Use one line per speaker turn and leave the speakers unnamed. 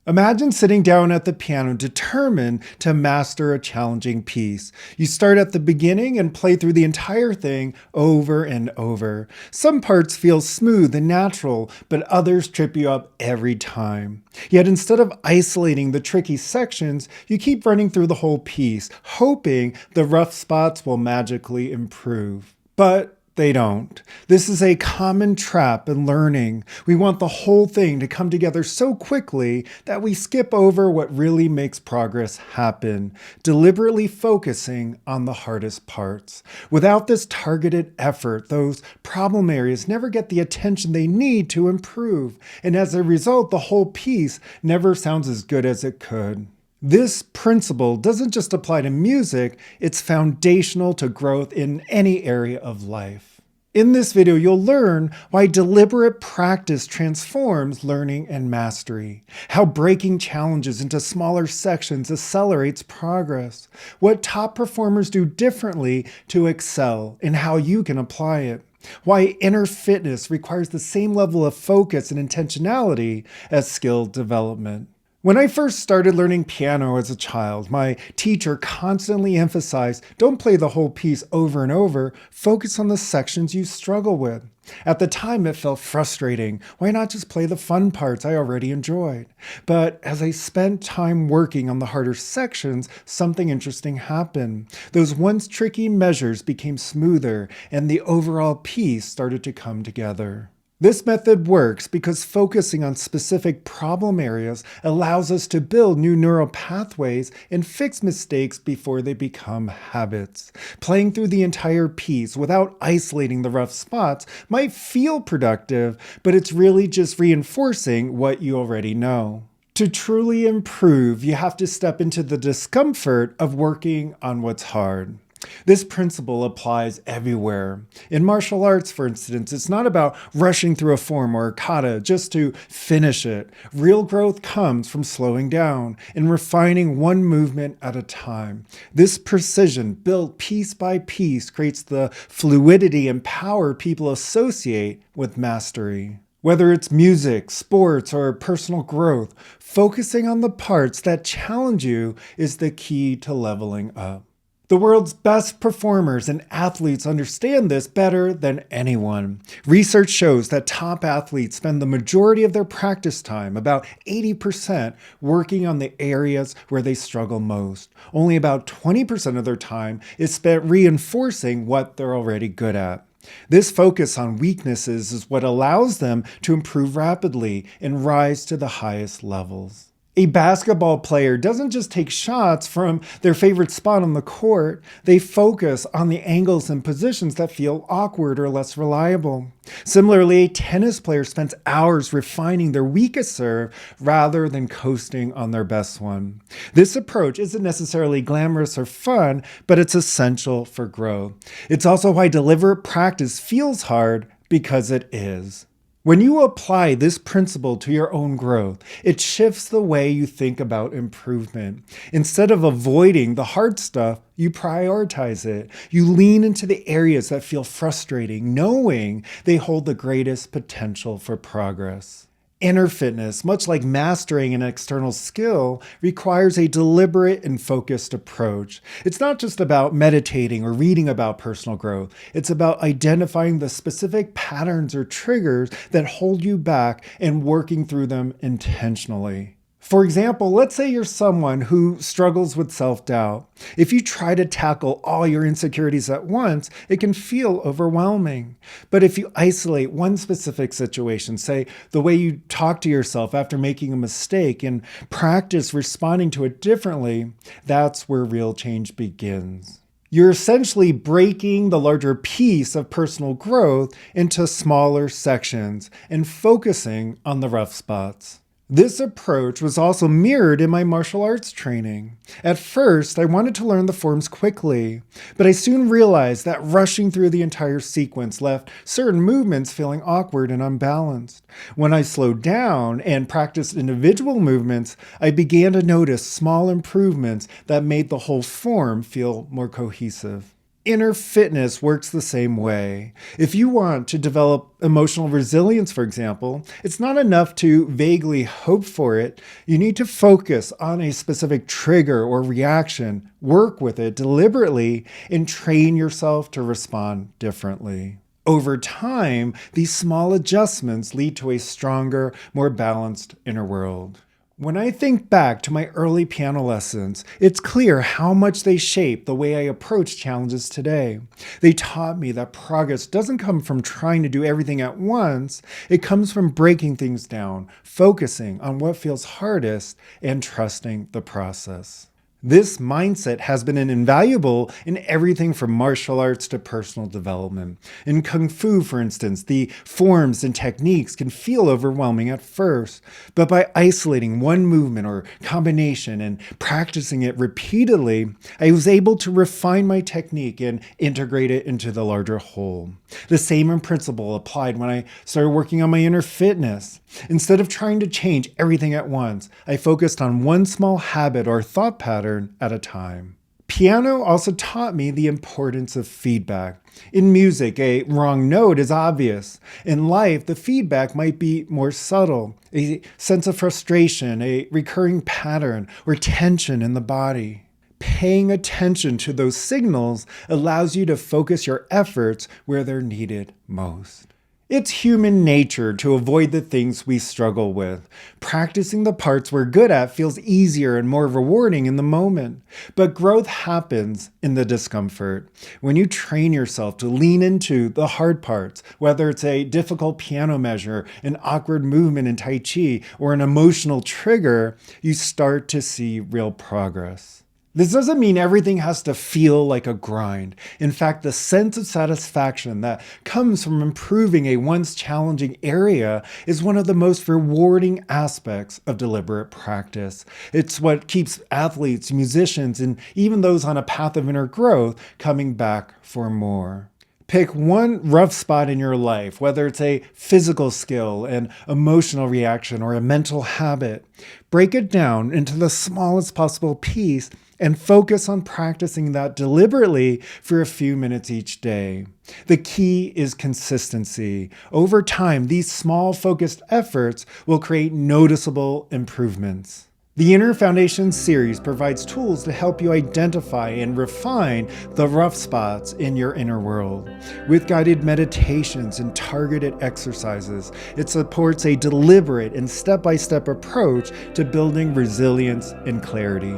Imagine sitting down at the piano determined to master a challenging piece. You start at the beginning and play through the entire thing over and over. Some parts feel smooth and natural, but others trip you up every time. Yet instead of isolating the tricky sections, you keep running through the whole piece, hoping the rough spots will magically improve. But they don't. This is a common trap in learning. We want the whole thing to come together so quickly that we skip over what really makes progress happen, deliberately focusing on the hardest parts. Without this targeted effort, those problem areas never get the attention they need to improve, and as a result, the whole piece never sounds as good as it could. This principle doesn't just apply to music, it's foundational to growth in any area of life. In this video, you'll learn why deliberate practice transforms learning and mastery, how breaking challenges into smaller sections accelerates progress, what top performers do differently to excel, and how you can apply it. Why inner fitness requires the same level of focus and intentionality as skill development. When I first started learning piano as a child, my teacher constantly emphasized, don't play the whole piece over and over, focus on the sections you struggle with. At the time, it felt frustrating. Why not just play the fun parts I already enjoyed? But as I spent time working on the harder sections, something interesting happened. Those once tricky measures became smoother, and the overall piece started to come together. This method works because focusing on specific problem areas allows us to build new neural pathways and fix mistakes before they become habits. Playing through the entire piece without isolating the rough spots might feel productive, but it's really just reinforcing what you already know. To truly improve, you have to step into the discomfort of working on what's hard. This principle applies everywhere. In martial arts, for instance, it's not about rushing through a form or a kata just to finish it. Real growth comes from slowing down and refining one movement at a time. This precision, built piece by piece, creates the fluidity and power people associate with mastery. Whether it's music, sports, or personal growth, focusing on the parts that challenge you is the key to leveling up. The world's best performers and athletes understand this better than anyone. Research shows that top athletes spend the majority of their practice time, about 80%, working on the areas where they struggle most. Only about 20% of their time is spent reinforcing what they're already good at. This focus on weaknesses is what allows them to improve rapidly and rise to the highest levels. A basketball player doesn't just take shots from their favorite spot on the court. They focus on the angles and positions that feel awkward or less reliable. Similarly, a tennis player spends hours refining their weakest serve rather than coasting on their best one. This approach isn't necessarily glamorous or fun, but it's essential for growth. It's also why deliberate practice feels hard, because it is. When you apply this principle to your own growth, it shifts the way you think about improvement. Instead of avoiding the hard stuff, you prioritize it. You lean into the areas that feel frustrating, knowing they hold the greatest potential for progress. Inner fitness, much like mastering an external skill, requires a deliberate and focused approach. It's not just about meditating or reading about personal growth. It's about identifying the specific patterns or triggers that hold you back and working through them intentionally. For example, let's say you're someone who struggles with self-doubt. If you try to tackle all your insecurities at once, it can feel overwhelming. But if you isolate one specific situation, say the way you talk to yourself after making a mistake, and practice responding to it differently, that's where real change begins. You're essentially breaking the larger piece of personal growth into smaller sections and focusing on the rough spots. This approach was also mirrored in my martial arts training. At first, I wanted to learn the forms quickly, but I soon realized that rushing through the entire sequence left certain movements feeling awkward and unbalanced. When I slowed down and practiced individual movements, I began to notice small improvements that made the whole form feel more cohesive. inner fitness works the same way. If you want to develop emotional resilience, for example, it's not enough to vaguely hope for it. You need to focus on a specific trigger or reaction, work with it deliberately, and train yourself to respond differently. Over time, these small adjustments lead to a stronger, more balanced inner world. When I think back to my early piano lessons, it's clear how much they shape the way I approach challenges today. They taught me that progress doesn't come from trying to do everything at once. It comes from breaking things down, focusing on what feels hardest, and trusting the process. This mindset has been invaluable in everything from martial arts to personal development. In Kung Fu, for instance, the forms and techniques can feel overwhelming at first, but by isolating one movement or combination and practicing it repeatedly, I was able to refine my technique and integrate it into the larger whole. The same principle applied when I started working on my inner fitness. Instead of trying to change everything at once, I focused on one small habit or thought pattern at a time. Piano also taught me the importance of feedback. In music, a wrong note is obvious. In life, the feedback might be more subtle, a sense of frustration, a recurring pattern, or tension in the body. Paying attention to those signals allows you to focus your efforts where they're needed most. It's human nature to avoid the things we struggle with. Practicing the parts we're good at feels easier and more rewarding in the moment. But growth happens in the discomfort. When you train yourself to lean into the hard parts, whether it's a difficult piano measure, an awkward movement in Tai Chi, or an emotional trigger, you start to see real progress. This doesn't mean everything has to feel like a grind. In fact, the sense of satisfaction that comes from improving a once challenging area is one of the most rewarding aspects of deliberate practice. It's what keeps athletes, musicians, and even those on a path of inner growth coming back for more. Pick one rough spot in your life, whether it's a physical skill, an emotional reaction, or a mental habit. Break it down into the smallest possible piece and focus on practicing that deliberately for a few minutes each day. The key is consistency. Over time, these small focused efforts will create noticeable improvements. The Inner Foundation series provides tools to help you identify and refine the rough spots in your inner world. With guided meditations and targeted exercises, it supports a deliberate and step-by-step approach to building resilience and clarity.